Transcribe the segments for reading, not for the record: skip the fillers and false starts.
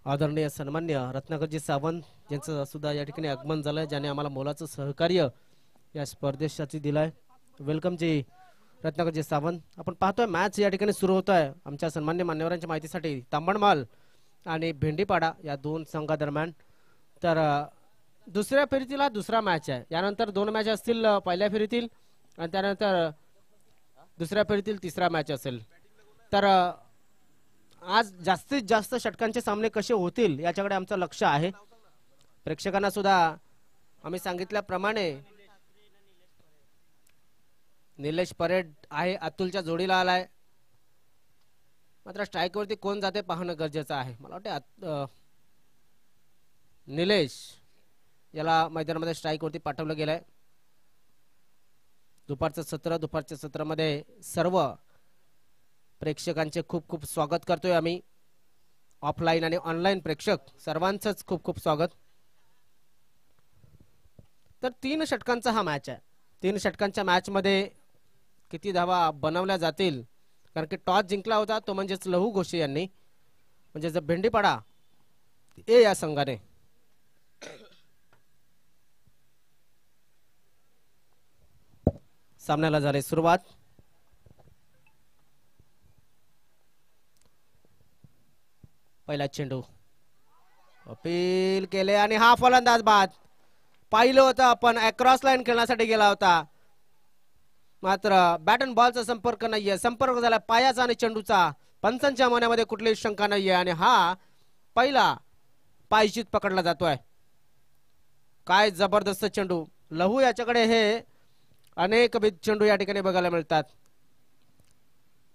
आदरणीय सन्मान्य रत्नाकरजी सावंत यांचं सुद्धा या ठिकाणी आगमन झालंय, ज्याने आम्हाला मोलाचं सहकार्य या स्पर्धेसाठी दिलंय. वेलकम जी रत्नाकरजी सावंत. आपण पाहतोय मॅच या ठिकाणी सुरू होत आहे. आमच्या सन्मान्य मान्यवरांच्या माहितीसाठी तांबडमाल आणि भेंडीपाडा या दोन संघादरम्यान. तर दुसऱ्या फेरीतील हा दुसरा मॅच आहे. यानंतर दोन मॅच असतील पहिल्या फेरीतील आणि त्यानंतर दुसऱ्या फेरीतील तिसरा मॅच असेल. तर आज जास्तीत जास्त षटकांचे सामने कसे होतील याच्याकडे आमचं लक्ष आहे. प्रेक्षकांना सुद्धा आम्ही सांगितल्याप्रमाणे निलेश परेड आहे, अतुलच्या जोडीला आलाय. मात्र स्ट्राईक वरती कोण जाते पाहणं गरजेचं आहे. मला वाटते निलेश याला मैदानामध्ये स्ट्राईक वरती पाठवलं गेलंय. दुपारच्या सत्रामध्ये सर्व प्रेक्षकांचे खूप खूप स्वागत करतोय आम्ही. ऑफलाईन आणि ऑनलाईन प्रेक्षक सर्वांचंच खूप खूप स्वागत. तर 3 षटकांचा हा मॅच आहे. 3 षटकांच्या मॅच मध्ये किती धावा बनवल्या जातील, कारण की टॉस जिंकला होता तो म्हणजेच लहू घोषे यांनी, म्हणजे जर भेंडीपाडा ए या संघाने. सामन्याला झाली सुरुवात. पहिला चेंडू अपील केले आणि हा फलंदाज बाद. पाहिलं होतं आपण, अक्रॉस लाईन खेळण्यासाठी गेला होता, मात्र बॅट अँड बॉलचा संपर्क नाहीये. संपर्क झाला पायाचा आणि चेंडूचा. पंचांच्या मनामध्ये कुठलीही शंका नाहीये आणि हा पहिला पायजीत पकडला जातोय. काय जबरदस्त चेंडू. लहू याच्याकडे हे अनेक चेंडू या ठिकाणी बघायला मिळतात.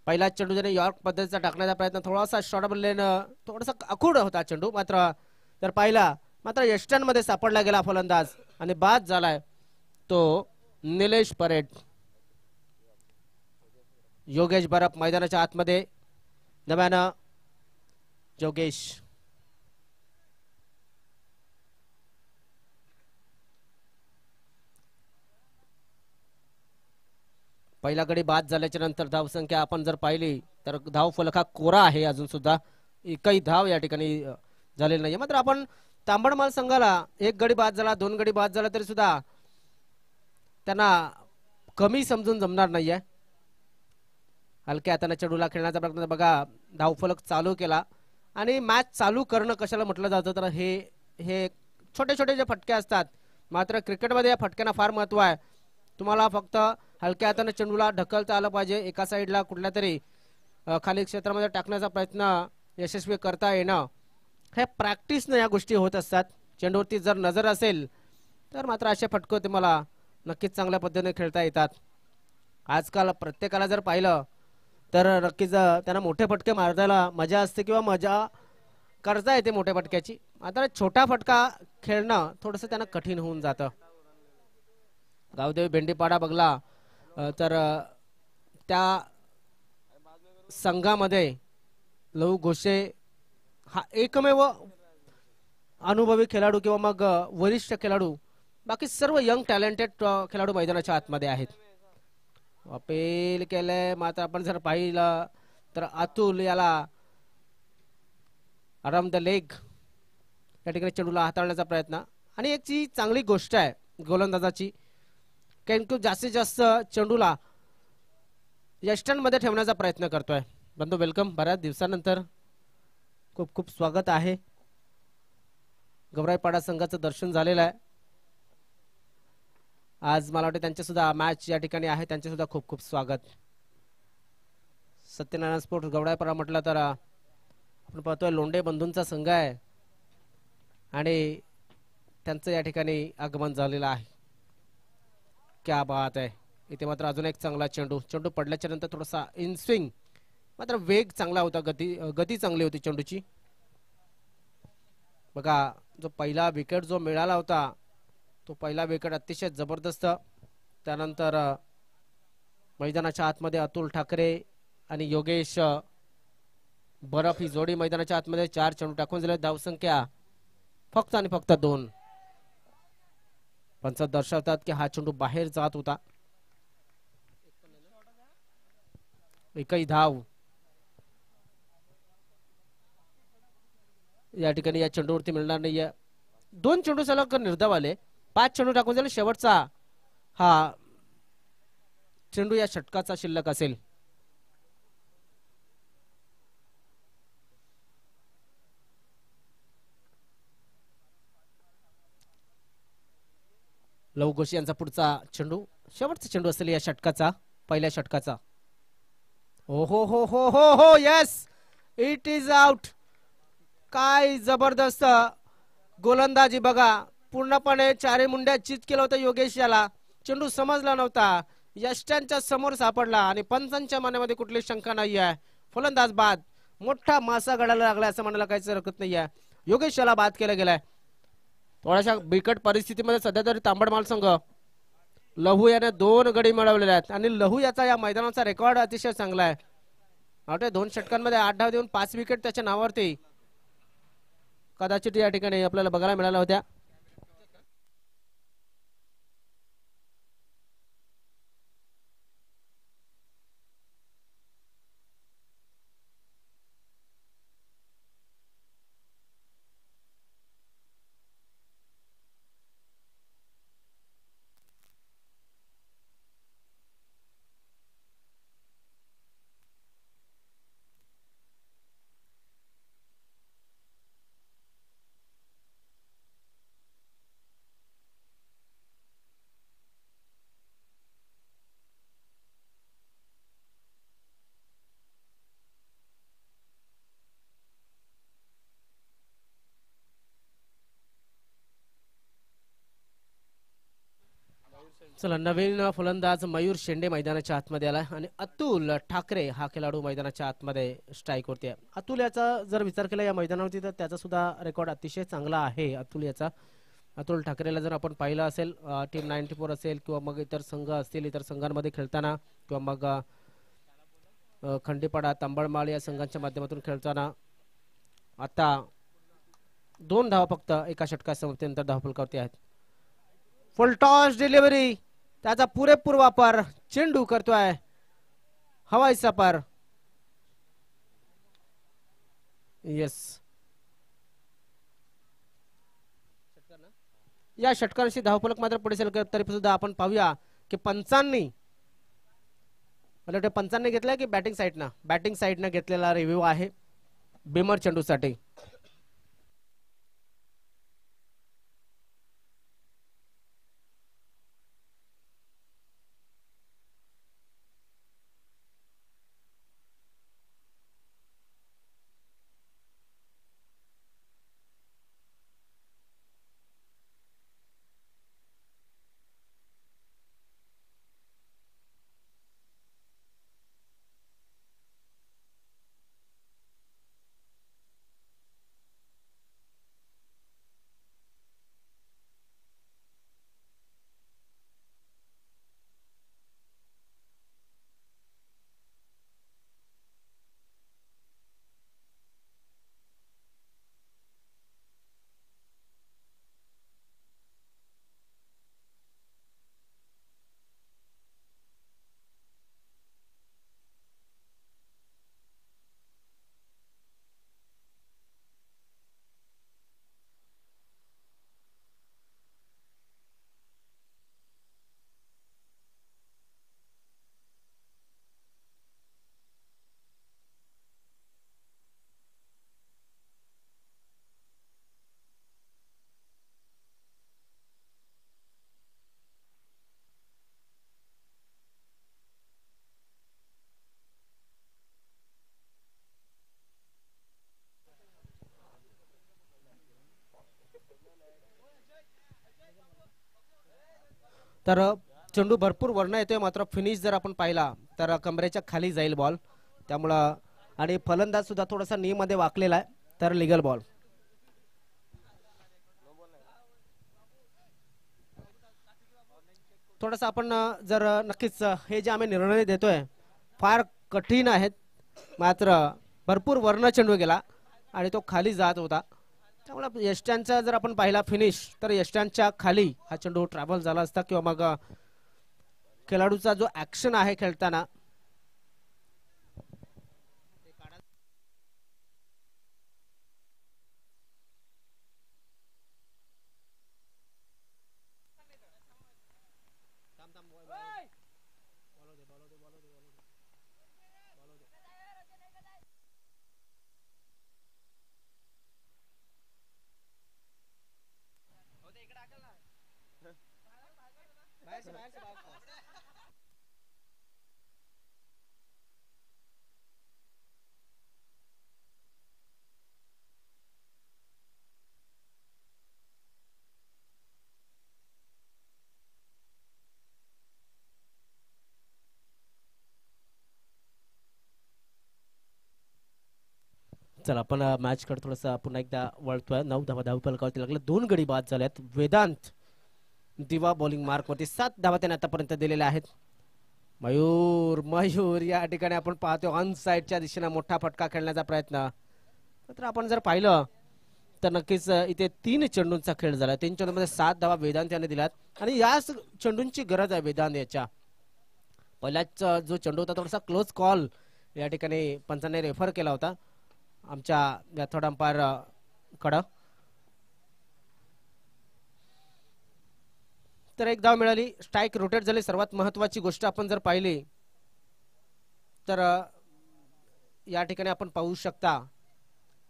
पहिला चेंडू ज्याने यॉर्क पद्धतीचा टाकण्याचा प्रयत्न, थोडासा शॉर्ट बॉलने थोडासा अखूड होता चेंडू, मात्र तर पाहिला मात्र यष्टन मध्ये सापडला गेला फलंदाज आणि बाद झालाय तो निलेश परेड. योगेश बरप मैदानाच्या आतमध्ये नव्यानं. योगेश पहिला गडी बाद झाल्याच्या नंतर धावसंख्या आपण जर पाहिली तर धाव फलक हा कोरा आहे. अजून सुद्धा एकही धाव या ठिकाणी झालेली नाहीये. मात्र आपण तांबडमाल संघाला एक गडी बाद झाला, 2 गडी बाद झाला तरी सुद्धा त्यांना कमी समजून जमणार नाहीये. हलक्या हाताने चेंडूला खेळण्याचा प्रयत्न बघा. धावफलक चालू केला आणि मॅच चालू करणं कशाला म्हटलं जातं तर हे छोटे छोटे जे फटके असतात, मात्र क्रिकेटमध्ये या फटक्यांना फार महत्व आहे. तुम्हाला फक्त हलक्या हाताने चेंडूला ढकलता आलं पाहिजे. एका साईडला कुठल्या तरी खाली क्षेत्रामध्ये टाकण्याचा प्रयत्न यशस्वी करता येणं, हे प्रॅक्टिसनं या गोष्टी होत असतात. चेंडूवरती जर नजर असेल तर मात्र असे फटके तुम्हाला नक्कीच चांगल्या पद्धतीने खेळता येतात. आजकाल प्रत्येकाला जर पाहिलं तर नक्कीच त्यांना मोठे फटके मारायला मजा असते किंवा मजा करता येते मोठ्या फटक्याची. मात्र छोटा फटका खेळणं थोडंसं त्यांना कठीण होऊन जातं. गावदेवी भेंडीपाडा बघला तर त्या संघामध्ये लहू घोषे हा एकमेव अनुभवी खेळाडू किंवा मग वरिष्ठ खेळाडू, बाकी सर्व यंग टॅलेंटेड खेळाडू मैदानाच्या आतमध्ये आहेत. अपील केलंय, मात्र आपण जर पाहिलं तर अतुल याला अराउंड द लेग या ठिकाणी चेंडूला हाताळण्याचा प्रयत्न. आणि एक जी चांगली गोष्ट आहे गोलंदाजाची, कारण जास्तीत जास्त चेंडूला यष्टन मध्ये ठेवण्याचा प्रयत्न करतोय. बंधू वेलकम, बऱ्याच दिवसानंतर खूप खूप स्वागत आहे. गवराईपाडा संघाचं दर्शन झालेलं आहे आज. मला वाटतं त्यांचे सुद्धा मॅच या ठिकाणी आहे, त्यांचे सुद्धा खूप खूप स्वागत. सत्यनारायण स्पोर्ट्स गवराईपाडा म्हटलं तर आपण पाहतोय लोंढे बंधूंचा संघ आहे आणि त्यांचं या ठिकाणी आगमन झालेलं आहे. क्या बात आहे. इथे मात्र अजून एक चांगला चेंडू पडल्याच्या नंतर थोडासा इन स्विंग, मात्र वेग चांगला होता, गती चांगली होती चेंडूची. बघा जो पहिला विकेट जो मिळाला होता तो पहिला विकेट अतिशय जबरदस्त. त्यानंतर मैदानाच्या आतमध्ये अतुल ठाकरे आणि योगेश बरफ ही जोडी मैदानाच्या आतमध्ये 4 चेंडू टाकून दिले. धावसंख्या फक्त आणि फक्त 2. पंच दर्शवतात की हा चेंडू बाहेर जात होता. एकही धाव या ठिकाणी या चेंडूवरती मिळणार नाहीये. 2 चेंडू सलग निर्धाव आले. 5 चेंडू टाकून झाले. शेवटचा हा चेंडू या षटकाचा शिल्लक असेल. लव घोष यांचा पुढचा चेंडू, शेवटचा चेंडू असेल या षटकाचा, पहिल्या षटकाचा. हो हो हो हो हो हो येस, इट इज आउट. काय जबरदस्त गोलंदाजी बघा. पूर्णपणे चारी मुंड्या चित केलं होतं योगेश याला. चेंडू समजला नव्हता, यष्ट्यांच्या समोर सापडला आणि पंचांच्या मनामध्ये कुठली शंका नाही आहे. फलंदाज बाद, मोठा मासा गडाला लागला असं म्हणायला काहीच हरकत नाही आहे. योगेश याला बाद केला गेलाय. थोड्याशा बिकट परिस्थितीमध्ये सध्या तरी तांबडमाल संघ लहू याने 2 गडी मिळवलेले आहेत आणि लहू याचा या मैदानाचा रेकॉर्ड अतिशय चांगला आहे. 2 षटकांमध्ये 8 धाव देऊन 5 विकेट त्याच्या नावावरती कदाचित या ठिकाणी आपल्याला बघायला मिळाल्या होत्या. चला, नवीन फलंदाज मयूर शेंडे मैदानाच्या आतमध्ये आला आणि अतुल ठाकरे हा खेळाडू मैदानाच्या आतमध्ये स्ट्राईक वरती आहे. अतुल याचा जर विचार केला या मैदानावरती तर त्याचा सुद्धा रेकॉर्ड अतिशय चांगला आहे अतुल याचा. अतुल ठाकरेला जर आपण पाहिलं असेल टीम 94 असेल किंवा मग इतर संघ असतील, इतर संघांमध्ये खेळताना किंवा मग खंडीपाडा तांबडमाळ या संघांच्या माध्यमातून खेळताना आता 2 धावा फक्त एका षटकानंतर धावफलकावरती आहेत. फुल टॉस डिलिव्हरी, त्याचा पुरेपूर वापर, चेंडू करतोय हवाई सपार. येस, या षटकांशी धावफलक मात्र पुढे असेल तरी सुद्धा आपण पाहूया की पंचांनी, मला वाटतं पंचांनी घेतलाय की बॅटिंग साईडनं घेतलेला रिव्ह्यू आहे बिमर चेंडूसाठी. तर चेंडू भरपूर वर्ण येतोय, मात्र फिनिश जर आपण पाहिला तर कमरेच्या खाली जाईल बॉल, त्यामुळं आणि फलंदाज सुद्धा थोडासा नी मध्ये वाकलेला आहे, तर लिगल बॉल. थोडासा आपण जर नक्कीच हे जे आम्ही निर्णय देतोय फार कठीण आहेत, मात्र भरपूर वर्ण चेंडू गेला आणि तो खाली जात होता, त्यामुळे यष्ट्यांचा जर आपण पाहिला फिनिश तर यष्ट्यांच्या खाली हा चेंडू ट्रॅव्हल झाला असता किंवा मग खेळाडूचा जो ऍक्शन आहे खेळताना चला आपण मॅच कडे थोडंसं पुन्हा एकदा वळतोय. 9 धावा धावफलकावरती लागले. 2 गडी बाद झाल्यात. वेदांत दिवा बॉलिंग मार्क वरती 7 धावा त्याने आतापर्यंत दिलेल्या आहेत. मयूर मयूर या ठिकाणी आपण पाहतो ऑन साइडच्या दिशेने मोठा फटका खेळण्याचा प्रयत्न. तर आपण जर पाहिलं तर नक्कीच इथे 3 चेंडूंचा खेळ झाला. 3 चेंडूमध्ये 7 धावा वेदांत याने दिल्यात आणि याच चेंडूंची गरज आहे वेदांत याच्या. पहिलाच जो चेंडू होता थोडासा क्लोज कॉल या ठिकाणी पंचांनी रेफर केला होता आमच्या मेथड अंपायर कडं. तर एक धाव मिळाली. स्ट्राईक रोटेट झाली. सर्वात महत्वाची गोष्ट आपण जर पाहिली तर या ठिकाणी आपण पाहू शकता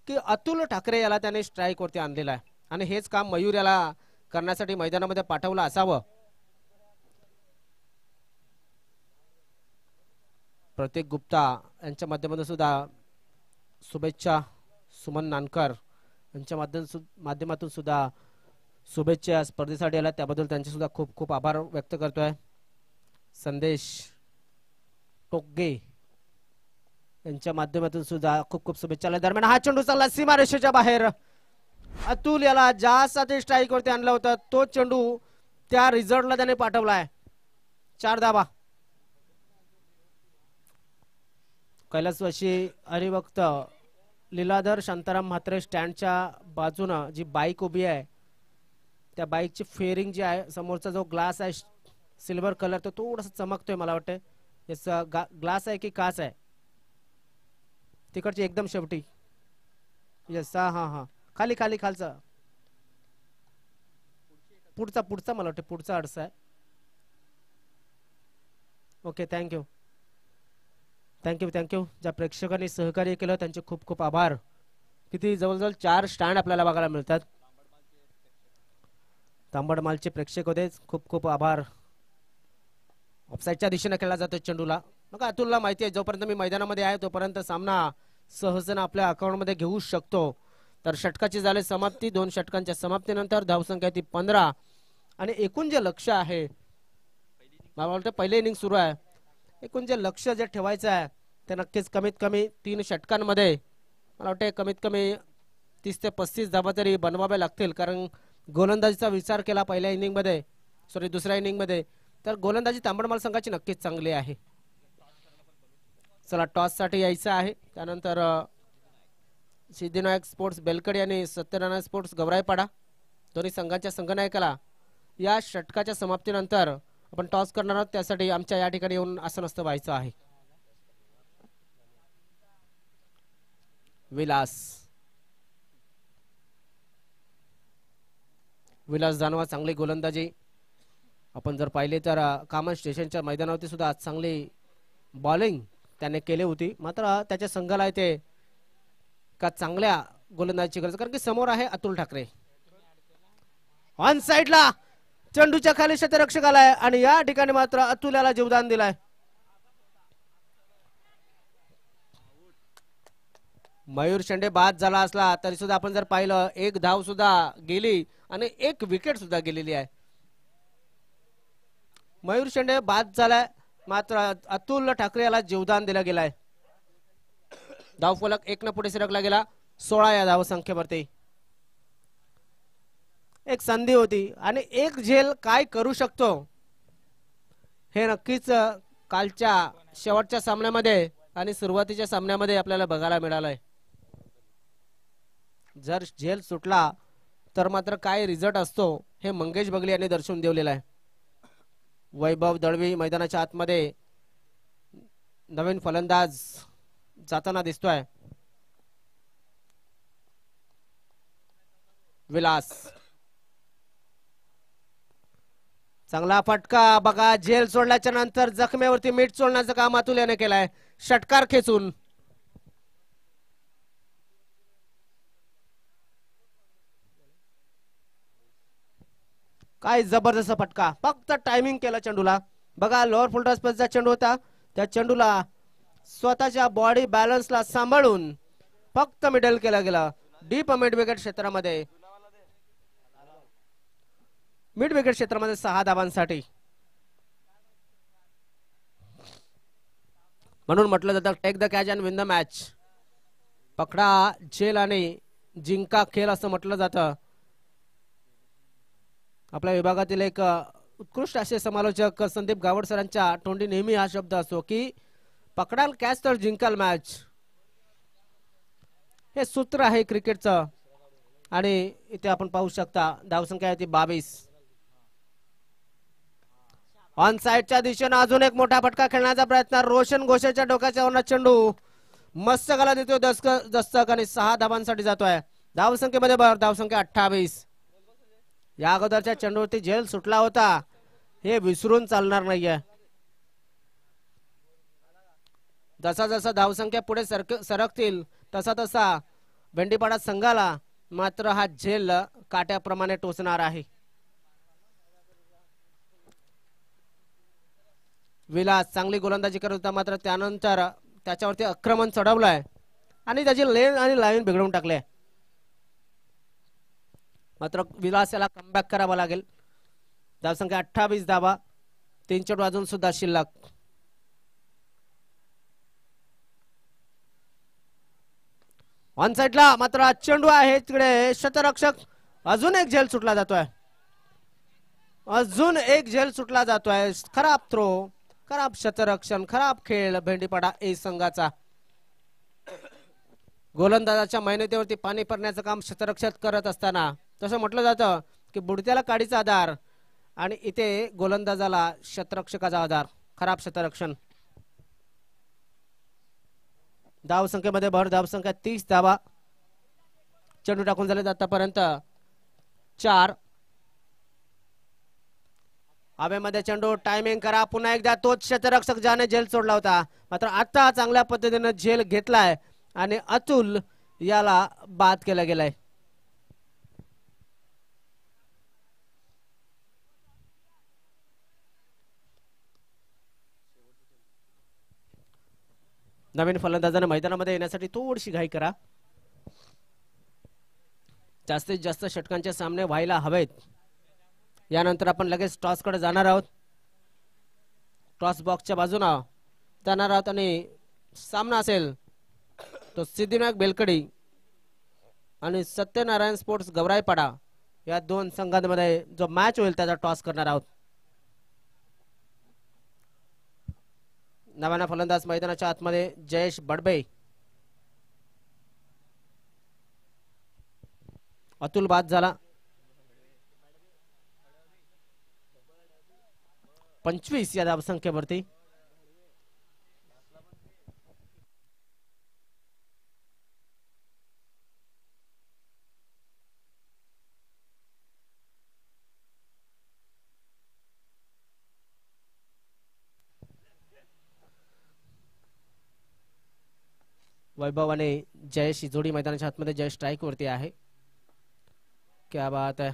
की अतुल ठाकरे याला त्याने स्ट्राईक वरती आणलेला आहे आणि हेच काम मयूर याला करण्यासाठी मैदानामध्ये पाठवलं असावं. प्रतीक गुप्ता यांच्या माध्यमातून सुद्धा शुभेच्छा. सुमन नानकर यांच्या माध्यमातून सुद्धा शुभेच्छा स्पर्धेसाठी आल्या त्याबद्दल त्यांचे सुद्धा खूप खूप आभार व्यक्त करतोय. संदेश टोकगे यांच्या माध्यमातून सुद्धा खूप खूप शुभेच्छा. दरम्यान हा चेंडू चालला सीमारेषेच्या बाहेर. अतुल याला ज्यासाठी स्ट्राईक वरती आणलं होतं तो चेंडू त्या रिझल्टला त्याने पाठवलाय. 4 धावा. कैलासवासी हरिभक्त लीलाधर शांताराम म्हात्रे स्टँडच्या बाजूनं जी बाईक उभी आहे त्या बाईकची फेअरिंग जी आहे समोरचा जो ग्लास आहे सिल्वर कलर तो थोडासा चमकतोय. मला वाटतं याचा ग्लास आहे की काच आहे तिकडची एकदम शेवटी. यस हा हा हा खाली खाली खालचा पुढचा पुढचा मला वाटतं पुढचा अडसा आहे. Okay thank you thank you thank you. ज्या प्रेक्षकांनी सहकार्य केलं त्यांचे खूप खूप आभार. किती जवळजवळ 4 स्टँड आपल्याला बघायला मिळतात. तांबडमालचे प्रेक्षक होते खूप खूप आभार. ऑफसाईडच्या दिशेने खेळला जातो चेंडूला. मग अतुलला माहिती आहे जोपर्यंत मी मैदानामध्ये आहे तोपर्यंत सामना सहजन आपल्या अकाउंटमध्ये घेऊ शकतो. तर षटकाची झाली समाप्ती. 2 षटकांच्या समाप्तीनंतर धावसंख्या ती 15 आणि एकूण जे लक्ष आहे मला वाटतं पहिले इनिंग सुरू आहे. एकूण जे लक्ष जे ठेवायचं आहे ते नक्कीच कमीत कमी 3 षटकांमध्ये मला वाटतं कमीत कमी 30 ते 35 धावा तरी बनवाव्या लागतील. कारण गोलंदाजीचा विचार केला पहिल्या इनिंग मध्ये दुसऱ्या इनिंग मध्ये तर गोलंदाजी तांबडमाल संघाची नक्कीच चांगली आहे. चला टॉस साठी यायचं आहे. त्यानंतर सिद्धिनायक स्पोर्ट्स बेलकडी आणि सत्यनारायण स्पोर्ट्स गवराईपाडा दोन्ही संघांच्या संघनायकाला या षटकाच्या समाप्तीनंतर आपण टॉस करणार आहोत. त्यासाठी आमच्या या ठिकाणी येऊन आसनस्थ व्हायचं आहे. विलास जानवा चांगली गोलंदाजी आपण जर पाहिले तर कामन स्टेशनच्या मैदानावरती सुद्धा चांगली बॉलिंग त्याने केली होती. मात्र त्याच्या संघाला इथे का चांगल्या गोलंदाजीची गरज कारण की समोर आहे अतुल ठाकरे. ऑन साइडला चेंडूच्या खाली क्षेत्ररक्षक आलाय आणि या ठिकाणी मात्र अतुल याला जीवदान दिलाय. मयूर शेंडे बाद झाला असला तरी सुद्धा आपण जर पाहिलं 1 धाव सुद्धा गेली आणि 1 विकेट सुद्धा गेलेली आहे. मयूर शेंडे बाद झालाय मात्र अतुल ठाकरे याला जीवदान दिलं गेलाय. धावफलक 1 न पुढे सरकला गेला. 16 या धावसंख्येवरती. एक संधी होती आणि एक झेल काय करू शकतो हे नक्कीच कालच्या शेवटच्या सामन्यामध्ये आणि सुरुवातीच्या सामन्यामध्ये आपल्याला बघायला मिळालंय. जर झेल सुटला तर मात्र काय रिझल्ट असतो हे मंगेश बगले यांनी दर्शवून दिलेलं आहे. वैभव दळवी मैदानाच्या आतमध्ये नवीन फलंदाज जाताना दिसतोय. विलास चांगला फटका बघा. झेल सोडल्याच्या नंतर जखमेवरती मीठ सोडण्याचं काम अतुल याने केलंय. षटकार खेचून काय जबरदस्त फटका, फक्त टायमिंग केलं चेंडूला. बघा लोअर फुल टॉस चा चेंडू होता, त्या चेंडूला स्वतःच्या बॉडी बॅलन्सला सांभाळून फक्त मिडल केला गेला डीप मिड विकेट क्षेत्रामध्ये. मिड विकेट क्षेत्रामध्ये 6 धावांसाठी. म्हणून म्हटलं जातं take the catch and win the match. पकडा झेल आणि जिंका खेळ असं म्हटलं जातं. आपल्या विभागातील एक उत्कृष्ट असे समालोचक संदीप गावड सरांच्या तोंडी नेहमी हा शब्द असतो की पकडाल कॅच तर जिंकाल मॅच. हे सूत्र आहे क्रिकेटचं. आणि इथे आपण पाहू शकता धावसंख्या आहे ती 22. ऑन साइडच्या दिशेने अजून एक मोठा फटका खेळण्याचा प्रयत्न. रोशन घोषेच्या डोक्याच्या वरना चेंडू मस्तकाला देतोय दस्तक आणि 6 धावांसाठी जातोय. धावसंख्येमध्ये भर, धावसंख्या 28. या अगोदरच्या चेंडूवरती झेल सुटला होता, हे विसरून चालणार नाहीये. जसा जसा धावसंख्या पुढे सरकतील तसा तसा भेंडीपाडा संघाला मात्र हा झेल काट्याप्रमाणे टोचणार आहे. विलास चांगली गोलंदाजी करत होता, मात्र त्यानंतर त्याच्यावरती आक्रमण चढवलंय आणि त्याची लेन आणि लाईन बिघडवून टाकले. मात्र विलास याला कमबॅक करावा लागेल. धावसंख्या 28 धावा, 3 चेंडू अजून सुद्धा शिल्लक. ऑन साइडला मात्र चेंडू आहे तिकडे शतरक्षक. अजून एक झेल सुटला जातोय, अजून एक झेल सुटला जातोय. खराब थ्रो, खराब शतरक्षण, खराब खेळ भेंडीपाडा ए संघाचा. गोलंदाजाच्या मेहनतीवरती पाणी भरण्याचं काम शतरक्षक करत असताना तसं म्हटलं जातं की बुडत्याला काडीचा आधार आणि इथे गोलंदाजाला शतरक्षकाचा आधार. खराब शतरक्षण. धावसंख्येमध्ये भर, धावसंख्या 30 धावा. चेंडू टाकून झाले आतापर्यंत 4. हवेमध्ये चेंडू, टायमिंग करा पुन्हा एकदा. तोच शतरक्षक ज्याने झेल सोडला होता, मात्र आता चांगल्या पद्धतीने झेल घेतलाय आणि अतुल याला बाद केला गेलाय. नवीन फलंदाजाने मैदानामध्ये येण्यासाठी थोडीशी घाई करा. जास्तीत जास्त षटकांचे सामने व्हायला हवेत. यानंतर आपण लगेच टॉस कडे जाणार आहोत. टॉस बॉक्सच्या बाजूने जाणार आहोत आणि सामना असेल तो सिद्धिविनायक बेलकडी आणि सत्यनारायण स्पोर्ट्स गवराईपाडा या 2 संघांमध्ये जो मॅच होईल त्याचा टॉस करणार आहोत. नव्याना फलंदाज मैदानाच्या आतमध्ये जयेश बडबे. अतुल बाद झाला. 25 या धावसंख्येवरती. वैभव आणि जयेश ही जोडी मैदानाच्या आतमध्ये. जयेश स्ट्राईक वरती आहे. क्या बात आहे.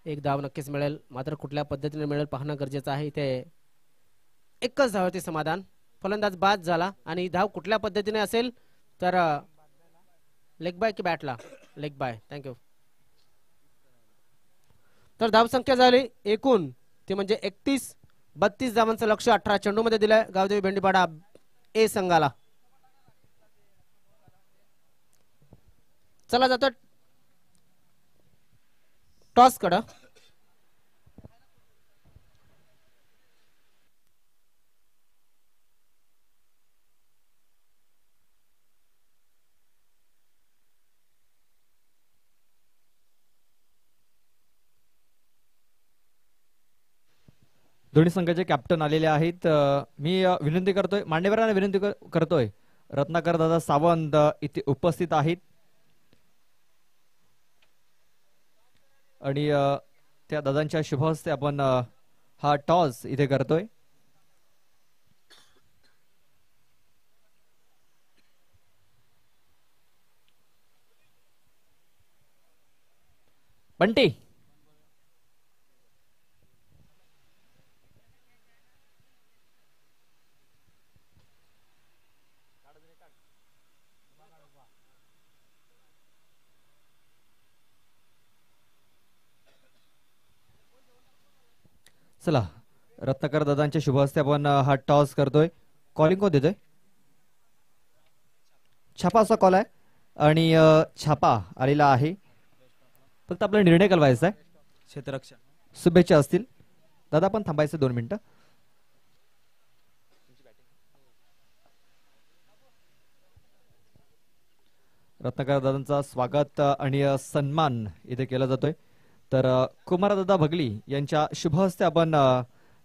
एक धाव नक्कीच मिळेल, मात्र कुठल्या पद्धतीने मिळेल पाहणं गरजेचं आहे. इथे एकच धावती समाधान. फलंदाज बाद झाला आणि धाव कुठल्या पद्धतीने असेल तर लेग बाय की बॅटला? Leg bye. थँक्यू. तर धावसंख्या झाली एकूण ती म्हणजे 31. 32 धावांचं लक्ष 18 चेंडू मध्ये दिलंय गावदेवी भेंडीपाडा ए संघाला. चला जातो टॉस कडे. दोन्ही संघाचे कॅप्टन आलेले आहेत. मी विनंती करतोय, मांडेकरांना विनंती करतोय, रत्नाकर दादा सावंत इथे उपस्थित आहेत आणि त्या दादांच्या शुभ हस्ते आपण हा टॉस इथे करतोय. बंटी चला, रत्नाकर दादांच्या शुभ हस्ते आपण हा टॉस करतोय. कॉलिंग कोण देतोय? छापा असा कॉल आहे आणि छापा आलेला आहे. फक्त आपला निर्णय कळवायचा आहे. क्षेत्ररक्षण शुभेच्छा असतील. दादा पण थांबायचं 2 मिनिटं. रत्नाकर दादांचा स्वागत आणि सन्मान इथे केला जातोय. तर कुमारदादा भगली यांच्या शुभ हस्ते आपण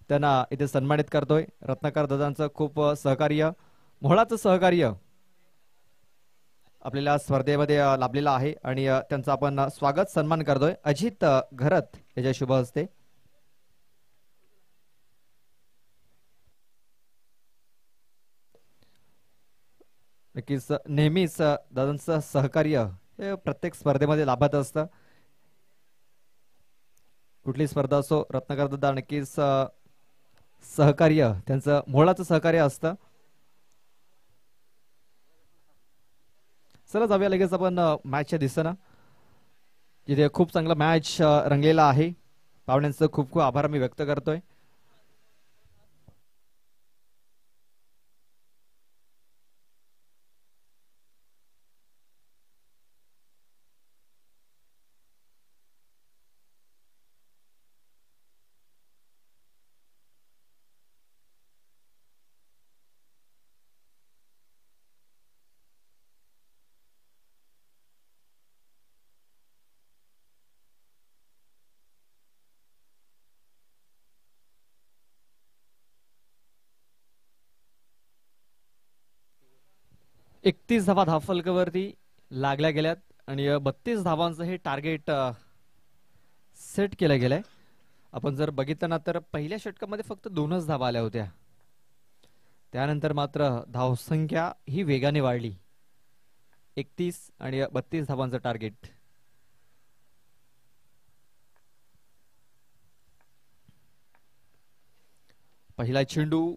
त्यांना इथे सन्मानित करतोय. रत्नाकर दादांचं खूप सहकार्य, मोहळाचं सहकार्य आपल्याला स्पर्धेमध्ये लाभलेलं आहे आणि त्यांचा आपण स्वागत सन्मान करतोय. अजित घरत याच्या शुभ हस्ते. नक्कीच नेहमीच दादांचं सहकार्य हे प्रत्येक स्पर्धेमध्ये लाभत असतं. कुठली स्पर्धा असो, रत्नाकर दादा नक्कीच सहकार्य त्यांचं मोहळाचं सहकार्य असतं. चला जाऊया लगेच आपण मॅचच्या दिसेना, जिथे खूप चांगला मॅच रंगलेला आहे. पाहुण्यांचं खूप खूप आभार मी व्यक्त करतोय. एकतीस धावा धावफलकावरती लागल्या गेल्यात आणि 32 धावांचं हे टार्गेट सेट केलं गेलंय. आपण जर बघितलं ना तर पहिल्या षटकामध्ये फक्त 2च धावा आल्या होत्या. त्यानंतर मात्र धावसंख्या ही वेगाने वाढली. 31 आणि 32 धावांचं टार्गेट. पहिला चेंडू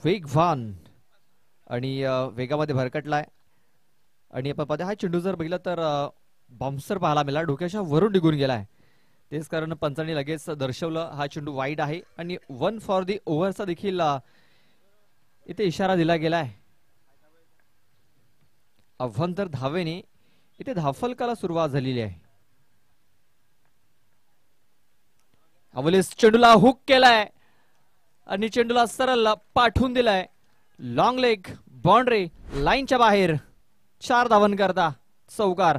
वेगवान आणि वेगामध्ये भरकटलाय आणि आपण पाहतो हा चेंडू जर बघितला तर बाउन्सर पाहायला मिळाला, डोक्याच्या वरून निघून गेलाय. तेच कारण पंचांनी लगेच दर्शवलं हा चेंडू वाईड आहे आणि 1 फॉर दी ओव्हरचा देखील इथे इशारा दिला गेलाय. अभ्यंतर धावेने इथे धावफलकाला सुरुवात झालेली आहे. अवलेस चेंडूला हुक केलाय आणि चेंडूला सरळ पाठवून दिलाय. लॉंग लेग बाउंड्री लाईनच्या बाहेर. 4 धावन करता चौकार.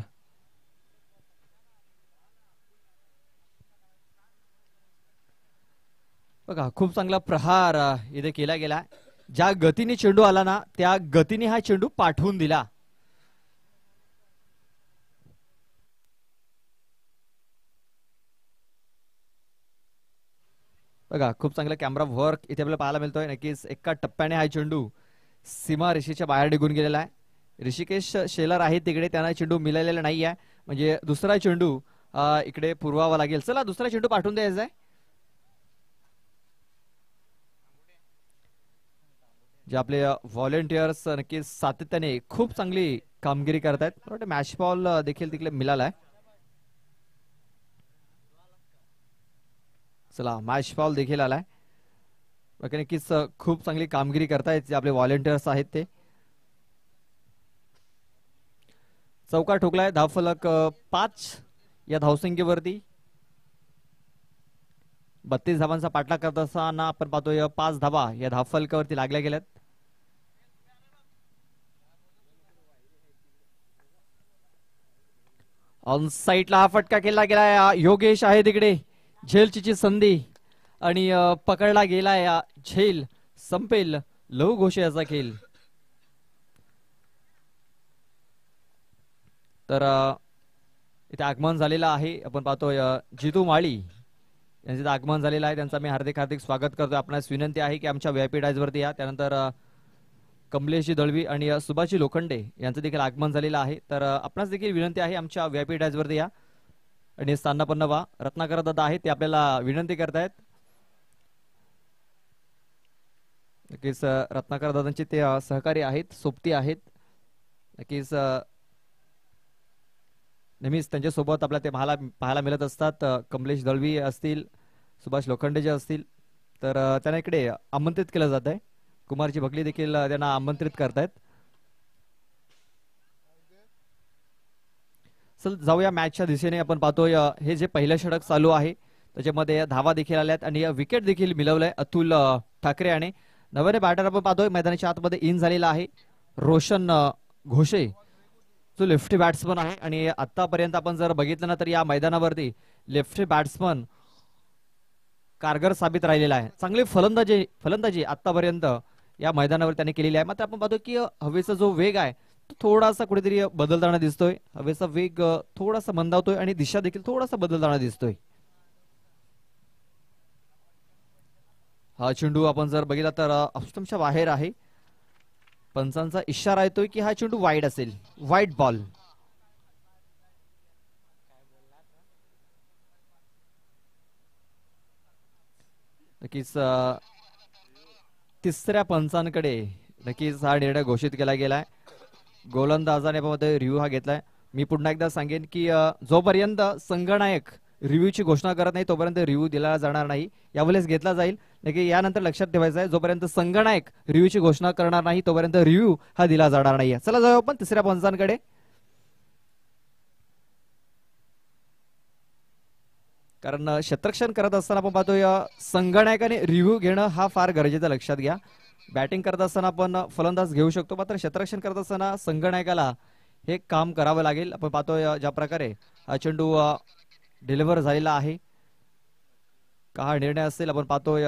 बघा खूप चांगला प्रहार इथे केला गेला. ज्या गतीने चेंडू आला ना त्या गतीने हा चेंडू पाठवून दिला. बघा खूप चांगला कॅमेरा वर्क इथे आपल्याला पाहायला मिळतोय. नक्कीच एका टप्प्याने हा चेंडू सीमा रेषेच्या बाहेर निघून गेलेला आहे. ऋषिकेश शेलर आहे तिकडे, त्यांना चेंडू मिळालेला नाही आहे. म्हणजे दुसरा चेंडू इकडे पुरवावा लागेल. चला दुसरा चेंडू पाठवून द्यायचा आहे. जे आपले व्हॉलेंटियर्स नक्कीच सातत्याने खूप चांगली कामगिरी करतायत. मॅच बॉल देखील तिकडे मिळालाय. चला मॅच बॉल देखील आलाय. नक्कीच खूप चांगली कामगिरी करतायत जे आपले व्हॉलेंटियर्स आहेत ते. चौकार ठोकलाय. धावफलक 5 या धावसंख्येवरती. 32 धावांचा पाठलाग करत असताना आपण पाहतोय 5 धावा या धावफलकावरती लागल्या गेल्यात. ऑन साईडला हा फटका केला गेला. योगेश आहे तिकडे. झेलची संधी आणि पकडला गेलाय झेल. संपेल लहू घोषे याचा खेळ. तर इथे आगमन झालेलं आहे. आपण पाहतोय जितू माळी यांचं आगमन झालेलं आहे. त्यांचा मी हार्दिक हार्दिक स्वागत करतोय. आपणास विनंती आहे की आमच्या व्हीआयपी डायज वरती या. त्यानंतर कमलेशजी दळवी आणि सुभाषजी लोखंडे यांचं देखील आगमन झालेलं आहे. तर आपणास देखील विनंती आहे आमच्या व्हीआयपी डायज वरती या आणि स्थानापन्न व्हा. रत्नाकर दादा आहेत ते आपल्याला विनंती करतायत. नक्कीच रत्नाकर दादांचे ते सहकारी आहेत, सोबती आहेत. नक्कीच नेहमीच त्यांच्यासोबत आपल्याला ते पाहायला मिळत असतात. कमलेश दळवी असतील, सुभाष लोखंडे जे असतील तर त्यांना इकडे आमंत्रित केलं जात आहे. कुमारजी बकली देखील त्यांना आमंत्रित करतायत. चल जाऊया मॅचच्या दिशेने. आपण पाहतोय हे जे पहिलं षटक चालू आहे त्याच्यामध्ये धावा देखील आल्यात आणि विकेट देखील मिळवलंय अतुल ठाकरे आणि नव्याने बॅटर आपण पाहतोय मैदानाच्या आतमध्ये इन झालेला आहे रोशन घोषे जो लेफ्टी बॅट्समन आहे. आणि आतापर्यंत आपण जर बघितलं ना तर या मैदानावरती लेफ्टी बॅट्समन कारगर साबित राहिलेला आहे. चांगली फलंदाजी आतापर्यंत या मैदानावर त्याने केलेली आहे. मात्र आपण पाहतो की हवेचा जो वेग आहे तो थोडासा कुठेतरी बदलताना दिसतोय. हवेचा वेग थोडासा मंदावतोय आणि दिशा देखील थोडासा बदलताना दिसतोय. हा चेंडू आपण जर बघितला तर ऑफस्टंपच्या बाहेर आहे. पंचांचा इशारा येतोय की हा चेंडू वाईड असेल, वाईड बॉल. नक्कीच तिसऱ्या पंचांकडे नक्कीच हा निर्णय घोषित केला गेलाय. गोलंदाजाने रिव्ह्यू हा घेतलाय. मी पुन्हा एकदा सांगेन की जोपर्यंत संगणक रिव्ह्यूची घोषणा करत नाही तोपर्यंत रिव्ह्यू दिला जाणार नाही. यावेळेस घेतला जाईल. नक्की यानंतर लक्षात ठेवायचं आहे जोपर्यंत संगणक रिव्ह्यूची घोषणा करणार नाही तोपर्यंत रिव्ह्यू हा दिला जाणार नाही. चला जाऊ आपण तिसऱ्या पंचांकडे. कारण क्षेत्ररक्षण करत असताना आपण पाहतोय संगणकाने रिव्ह्यू घेणं हा फार गरजेचं लक्षात घ्या. बॅटिंग करत असताना आपण फलंदाज घेऊ शकतो मात्र क्षेत्ररक्षण करत असताना संगणकाला हे काम करावं लागेल. आपण पाहतोय ज्या प्रकारे हा चेंडू डिलिव्हर झालेला आहे. का हा निर्णय असेल आपण पाहतोय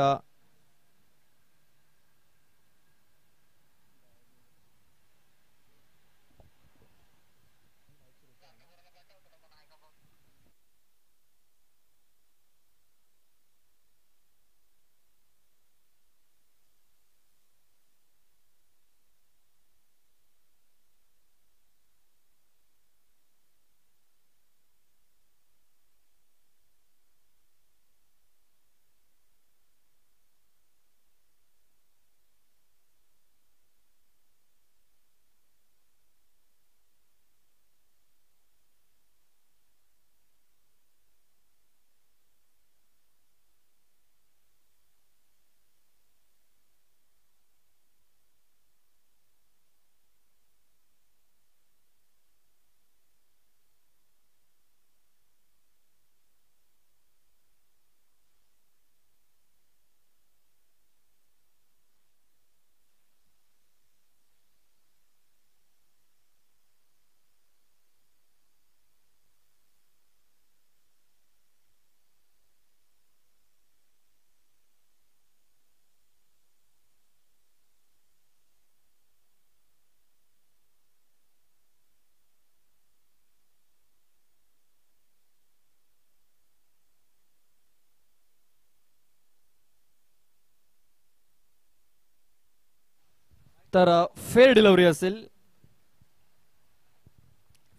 तर फेअर डिलिव्हरी असेल.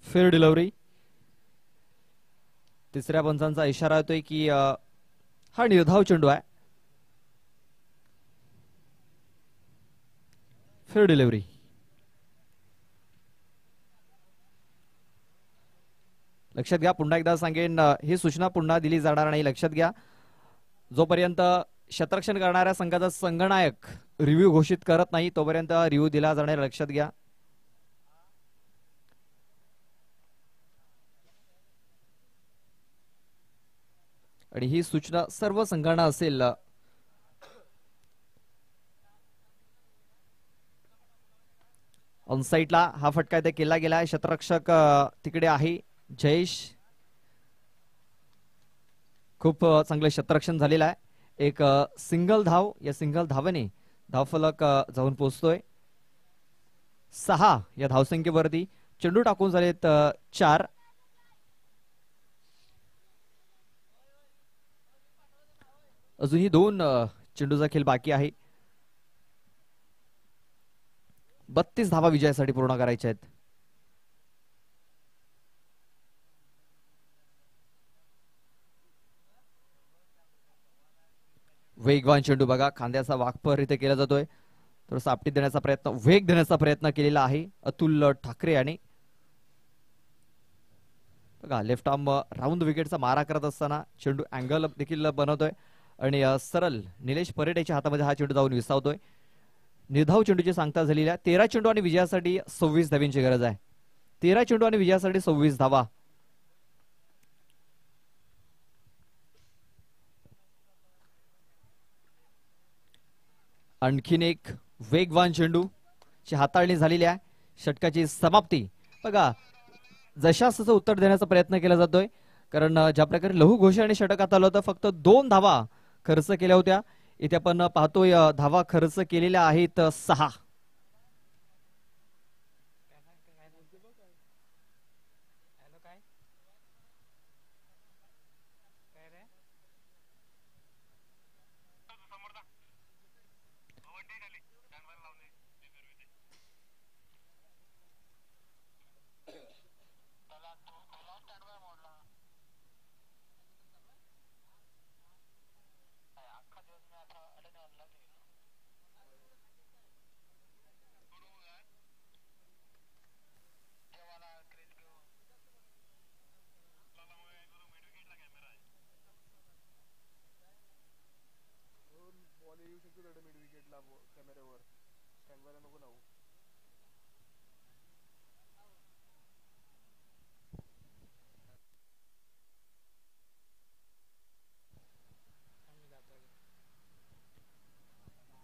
Fair delivery. तिसऱ्या पंचांचा इशारा येतोय की हा निर्धाव चेंडू आहे. Fair delivery. लक्षात घ्या पुन्हा एकदा सांगेन ही सूचना पुन्हा दिली जाणार नाही. लक्षात घ्या जोपर्यंत क्षेत्ररक्षण करणाऱ्या संघाचा संगणक रिव्ह्यू घोषित करत नाही तोपर्यंत रिव्ह्यू दिला जाणार. लक्षात घ्या. आणि ही सूचना सर्व संघांना असेल. ऑनसाइडला हा फटका इथे केला गेला. क्षेत्ररक्षक तिकडे आहे जयेश. खूप चांगलं क्षेत्ररक्षण झालेलं आहे. एक सिंगल धाव. या सिंगल धावेने धावफलक जाऊन पोहोचतोय 6 या धावसंख्येवरती. चेंडू टाकून झालेत 4. अजूनही 2 चेंडूचा खेळ बाकी आहे. 32 धावा विजयासाठी पूर्ण करायच्या आहेत. वेगवान चेंडू बघा खांद्याचा वाकपर इथे केला जातोय. थोडासा आपटी देण्याचा प्रयत्न, वेग देण्याचा प्रयत्न केलेला आहे अतुल ठाकरे यांनी. बघा लेफ्ट आर्म राऊंड विकेटचा मारा करत असताना चेंडू अँगल देखील बनवतोय. आणि सरळ निलेश परेटेच्या हातामध्ये हा चेंडू जाऊन विसावतोय. निर्धाव चेंडूची सांगता झालेली आहे. 13 चेंडू आणि विजयासाठी 26 धावांची गरज आहे. 13 चेंडू आणि विजयासाठी 26 धावा. आणखीन एक वेगवान चेंडू ची हाताळणी झालेली आहे. षटकाची समाप्ती बघा, जशास तसं उत्तर देण्याचा प्रयत्न केला जातोय. कारण ज्या प्रकारे लहू घोषे आणि षटक आलं होतं, फक्त 2 धावा खर्च केल्या होत्या. इथे आपण पाहतोय धावा खर्च केलेल्या आहेत 6.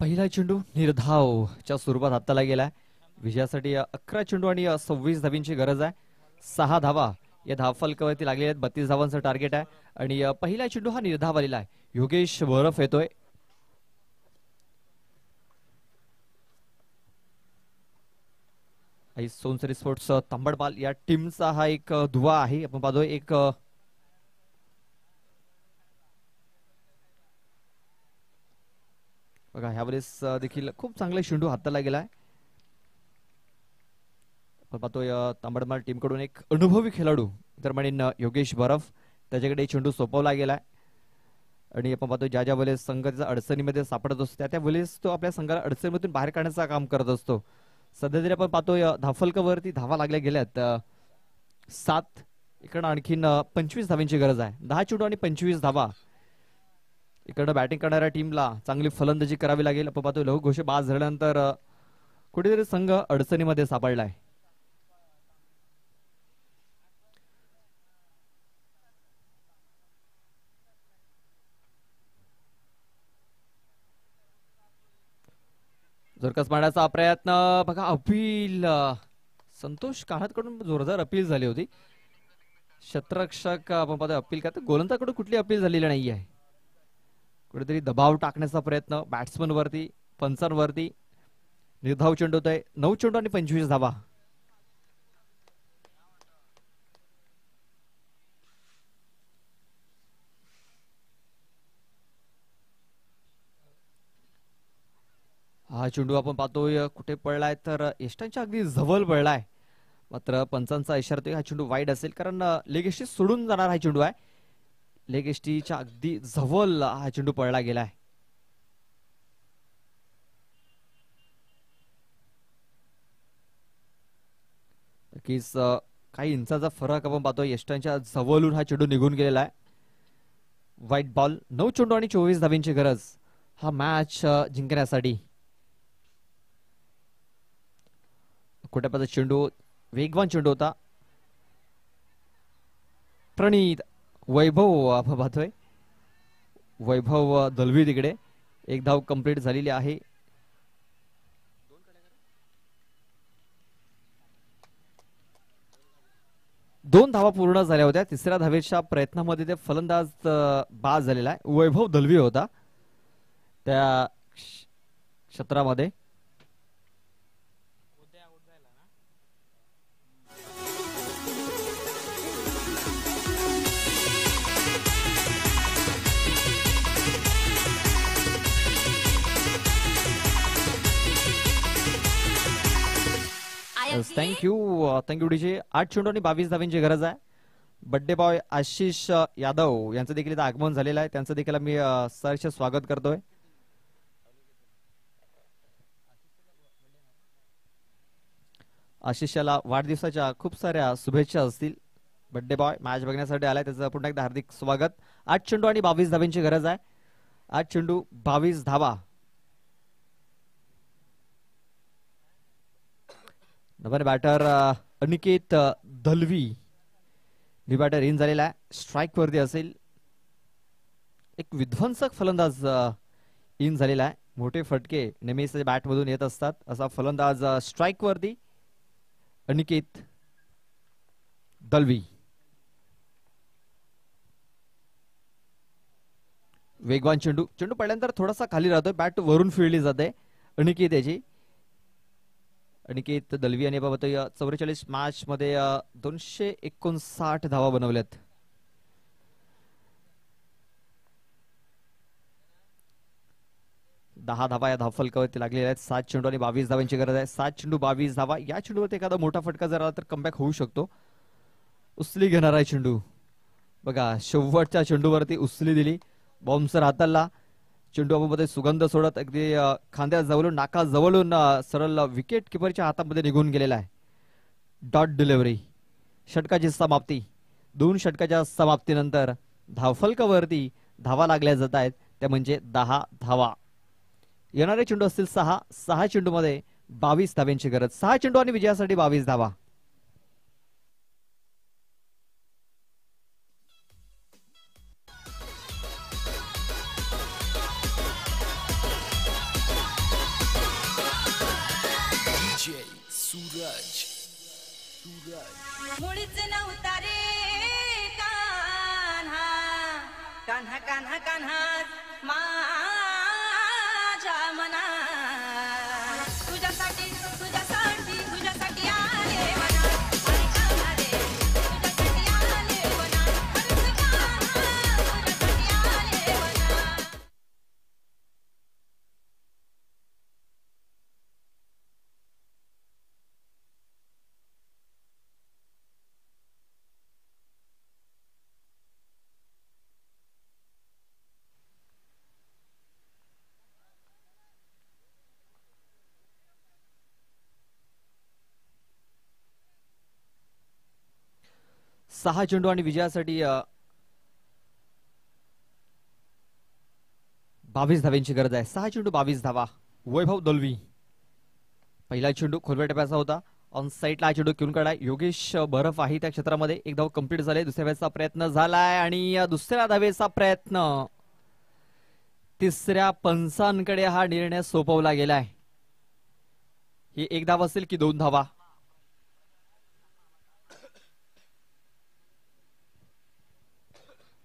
पहिला चेंडू निर्धावच्या स्वरूपात हाताला गेलाय. विजयासाठी 11 चेंडू आणि 26 धावींची गरज आहे. 6 धावा या धावफलकावरती लागलेल्या आहेत. 32 धावांचं टार्गेट आहे. आणि पहिला चेंडू हा निर्धाव आलेला आहे. योगेश बरफ येतोय. सोनसरी स्पोर्ट्स तांबडपाल या टीमचा हा एक दुवा आहे. आपण पाहतोय एक बघा, ह्यावेळेस देखील खूप चांगला चेंडू हाताला गेलाय. आपण पाहतोय तांबडमाल टीम कडून एक अनुभवी खेळाडू तर म्हणेन योगेश बरफ, त्याच्याकडे चेंडू सोपवला गेलाय. आणि आपण पाहतोय ज्या ज्या वेळेस संघ त्याचा अडचणीमध्ये सापडत असतो, त्या वेळेस तो आपल्या संघाला अडचणीमधून बाहेर काढण्याचं काम करत असतो. सध्या तरी आपण पाहतोय धावफलकावरती धावा लागल्या गेल्यात 7. इकडं आणखीन 25 धावांची गरज आहे. 10 चेंडू आणि 25 धावा. इकडं बॅटिंग करणाऱ्या टीमला चांगली फलंदाजी करावी लागेल. आपण पाहतोय लहू घोषे बाद झाल्यानंतर कुठेतरी संघ अडचणीमध्ये सापडलाय. जोरकस मारण्याचा प्रयत्न बघा, अपील संतोष काळातकडून जोरदार अपील झाली होती. क्षेत्ररक्षक आपण पाहतोय अपील का, तर गोलंदाजाकडून कुठली अपील झालेली नाही आहे. कुठेतरी दबाव टाकण्याचा प्रयत्न बॅट्समन वरती, पंचांवरती. निर्धाव चेंडू होत आहे. 9 चेंडू आणि 25 धावा. हा चेंडू आपण पाहतोय कुठे पडलाय, तर यष्टांच्या अगदी जवळ पडलाय. मात्र पंचांचा इशारा हा चेंडू वाईड असेल, कारण लेग एष्टी सोडून जाणार हा चेंडू आहे. लेग एष्टीच्या अगदी जवळ हा चेंडू पडला गेलाय. नक्कीच काही इंचाचा फरक आपण पाहतोय. यष्टांच्या जवळून हा चेंडू निघून गेलेला आहे. White ball. 9 चेंडू आणि 24 धावींची गरज हा मॅच जिंकण्यासाठी. कुठेपाचा चेंडू वेगवान चेंडू होता. प्रणीत वैभव आपण पाहतोय. वैभव दलवी तिकडे. एक धाव कंप्लीट झालेली आहे. दोन धावा पूर्ण झाल्या होत्या. तिसऱ्या धावेच्या प्रयत्नामध्ये ते फलंदाज बाद झालेला आहे. वैभव दलवी होता त्या क्षेत्रामध्ये. Thank you DJ. 8 चेंडू आणि 22 धावांची गरज आहे. बड्डे बॉय आशिष यादव यांचं देखील इथं आगमन झालेलं आहे. त्यांचं देखील मी सहर्ष स्वागत करतोय. आशिषला वाढदिवसाच्या खूप साऱ्या शुभेच्छा असतील. बड्डे बॉय मॅच बघण्यासाठी आलाय, त्याचं पुन्हा एकदा हार्दिक स्वागत. 8 चेंडू आणि 22 धावांची गरज आहे. 8 चेंडू 22 धावा. नवीन batter Aniket Dalvi new batter in झालेला आहे. स्ट्राईक वरती असेल. एक विध्वंसक फलंदाज इन झालेला आहे. मोठे फटके नेहमीच बॅट मधून येत असतात. असा फलंदाज स्ट्राईक वरती अनिकेत दलवी. वेगवान चेंडू पडल्यानंतर थोडासा खाली राहतोय. बॅट वरून फिरली जाते. अनिकेत याची अनिकेत दलवी यांनी बाबत 44 मॅच मध्ये 259 धावा बनवल्यात. दहा धावा या धावफलकावरती लागलेल्या आहेत. 7 चेंडू आणि 22 धावांची गरज आहे. 7 चेंडू 22 धावा. या चेंडूवरती एखादा मोठा फटका जर आला तर कमबॅक होऊ शकतो. उचली घेणार आहे चेंडू. बघा शेवटच्या चेंडूवरती उचली दिली. बॉम्सर हाताला चेंडू मध्ये सुगंध सोडत अगदी खांद्या जवळून नाका जवळून सरळ विकेट किपरच्या हातामध्ये निघून गेलेला आहे. Dot delivery. षटकाची समाप्ती. 2 षटकाच्या समाप्तीनंतर धावफलकावरती धावा लागल्या जात आहेत. त्या म्हणजे 10 धावा. येणारे चेंडू असतील 6 चेंडू मध्ये 22 धाव्यांची गरज. 6 चेंडू आणि विजयासाठी 22 धावा. मुळीच नव्हता रे कान्हा कान्हा कान्हा कान्हा माझ्या मना तुझ्यासाठी तुझ्यासाठी तुझ्यासाठी आले मना अरे कान्हा रे तुझ्यासाठी आले मना अरे कान्हा तुझ्यासाठी आले मना. सहा चेंडू आणि विजयासाठी 22 धाव्यांची गरज आहे. 6 चेंडू 22 धावा. वैभव दलवी. पहिला चेंडू खोलव्या टप्प्याचा होता. ऑन साईडला चेंडू घेऊन काढाय योगेश बरफ आहे त्या क्षेत्रामध्ये. एक धाव कंप्लीट झाले. दुसऱ्या धावेचा प्रयत्न झालाय आणि दुसऱ्या धावेचा प्रयत्न. तिसऱ्या पंचांकडे हा निर्णय सोपवला गेलाय. ही 1 धाव असेल की 2 धावा.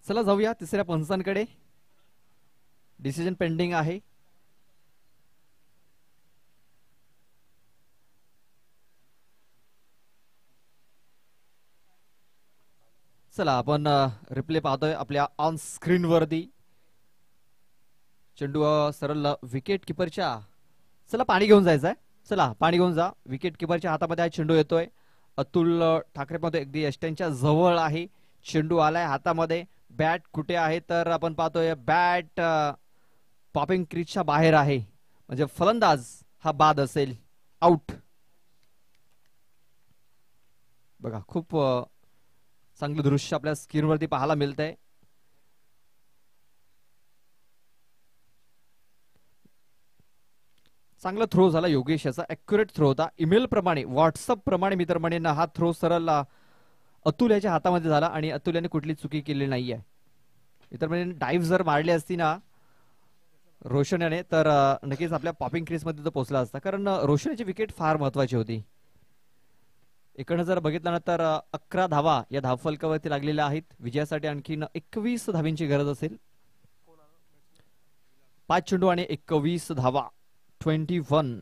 चला जाऊया तिसऱ्या पंचांकडे. डिसिजन पेंडिंग आहे. चला आपण रिप्ले पाहतोय आपल्या ऑन स्क्रीन वरती. चेंडू सरळ विकेट किपरच्या. चला पाणी घेऊन जायचंय. चला पाणी घेऊन जा. विकेट किपरच्या हातामध्ये हा चेंडू येतोय. अतुल ठाकरे मध्ये अगदी यष्ट्यांच्या जवळ आहे. चेंडू आलाय हातामध्ये. बॅट कुठे आहे तर आपण पाहतोय बॅट पॉपिंग क्रीजच्या बाहेर आहे. म्हणजे फलंदाज हा बाद असेल. आउट. बघा खूप चांगलं दृश्य आपल्या स्क्रीनवरती पाहायला मिळतंय. चांगला थ्रो झाला योगेश याचा. ऍक्युरेट थ्रो होता. ईमेल प्रमाणे व्हॉट्सअप प्रमाणे मी तर म्हणेन हा थ्रो सरळ अतुल याच्या हातामध्ये झाला आणि अतुल याने कुठली चुकी केली नाहीये. इतर म्हणजे डाईव्ह जर मारली असती ना रोशन याने तर नक्कीच आपल्या पॉपिंग क्रीज मध्ये तो पोहोचला असता. कारण रोशन याची विकेट फार महत्वाची होती. इकडनं जर बघितलं ना तर 11 धावा या धावफलकावरती लागलेल्या आहेत. विजयासाठी आणखीन 21 धावींची गरज असेल. 5 चेंडू आणि 21 धावा. 21.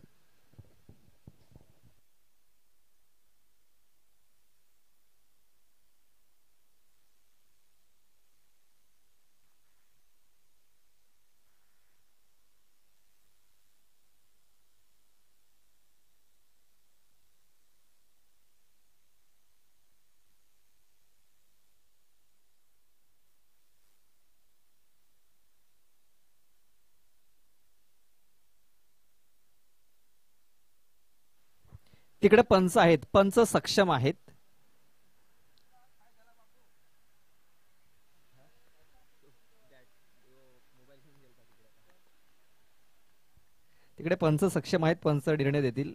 तिकडे पंच आहेत. पंच सक्षम आहेत. तिकडे पंच सक्षम आहेत, पंच निर्णय देतील.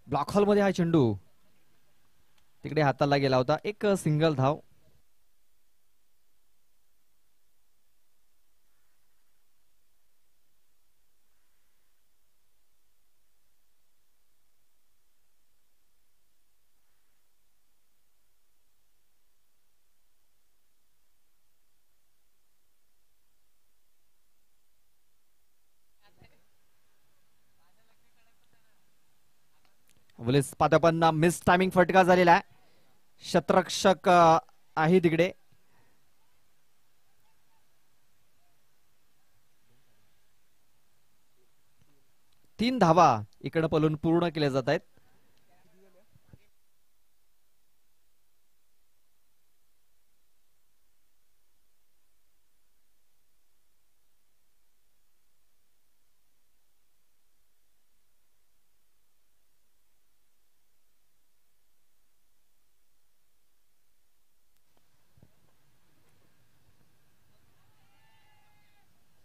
ब्लॉक हॉल मध्ये हा चेंडू तिकडे हाताला गेला होता. एक सिंगल धाव. पातपन्ना मिस टायमिंग फटका झालेला आहे. शतरक्षक आहे तिकडे. तीन धावा इकडे पलून पूर्ण केल्या जात आहेत.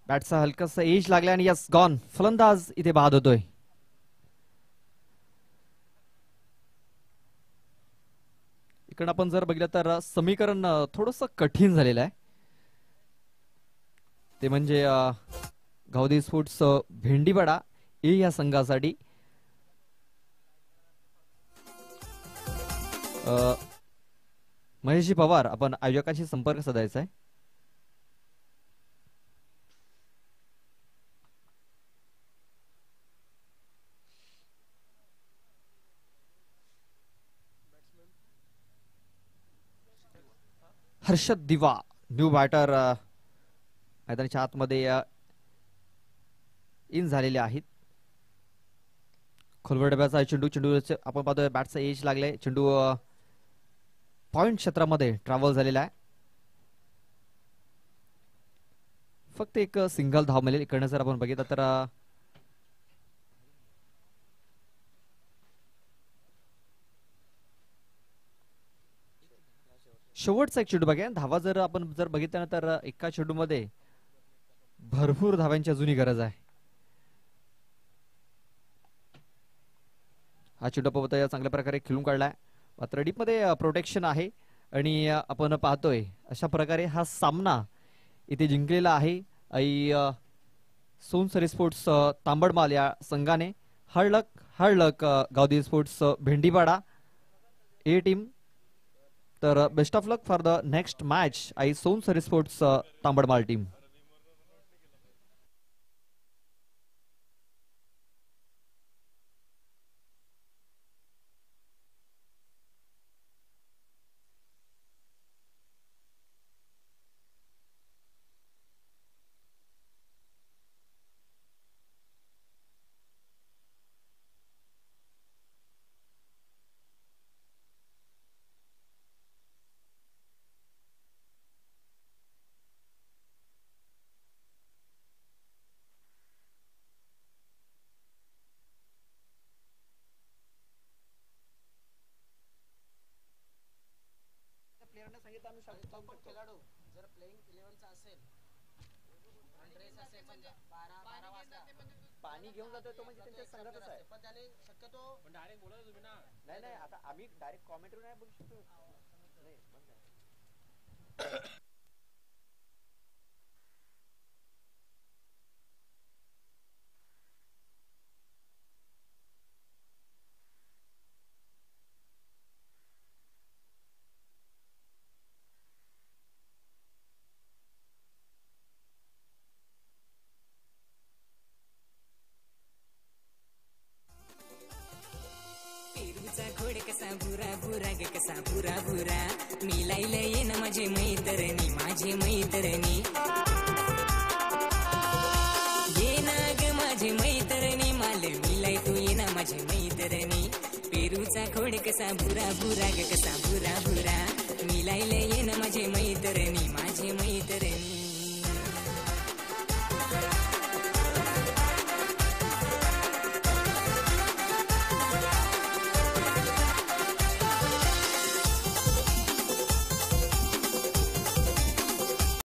बॅटचा हलकासा एज लागला आणि यस गॉन. फलंदाज इथे बाद होतोय. इकडे आपण जर बघितलं तर समीकरण थोडस कठीण झालेलं आहे. ते म्हणजे गावदी स्पोर्ट्स भेंडीवाडा ए या संघासाठी महेशजी पवार आपण आयोजकांशी संपर्क साधायचा आहे. हर्षद दिवा न्यू बॅटर मैदानाच्या आतमध्ये इन झालेले आहेत. खोलवर डब्याचा चेंडू आपण पाहतोय बॅटचा एज लागलाय. चेंडू पॉइंट क्षेत्रामध्ये ट्रॅव्हल झालेला आहे. फक्त एक सिंगल धाव मिळेल. इकडनं जर आपण बघितलं तर शेवटचा एक चेंडू बघा. धावा जर आपण बघितलं तर एका चेंडू मध्ये भरपूर धाव्यांची अजूनही गरज आहे. हा चेंडू आपण चांगल्या प्रकारे खेळून काढलाय. मात्र डीप मध्ये प्रोटेक्शन आहे आणि आपण पाहतोय अशा प्रकारे हा सामना इथे जिंकलेला आहे. सोनसरी स्पोर्ट्स तांबडमाल या संघाने. हळलक गावदी स्पोर्ट्स भेंडीवाडा ए टीम. तर best of luck for the next match Aai Sonsari sports Tambadmal team. खेळाडू जर प्लेइंग 11 चा असेल ड्रेस असेल समजा 12 वाजता पाणी घेऊन जातोय तो म्हणजे त्यांच्या संघातच आहे. पण त्याने शक्यतो डायरेक्ट बोलत तुम्ही ना. नाही आता आम्ही डायरेक्ट कॉमेंट्री नाही बोलू शकतो. पेरूचा खोड कसा भुरा भुरा ग कसा भुरा भुरा. मी लायला ये ना माझे मैत्रिणी ये ना ग माझे मैत्रिणी माल मिलाई तू ये ना माझे मैत्रिणी. पेरूचा खोड कसा भुरा भुरा ग कसा भुरा भुरा. मी लायला ये ना माझे मैत्रिणी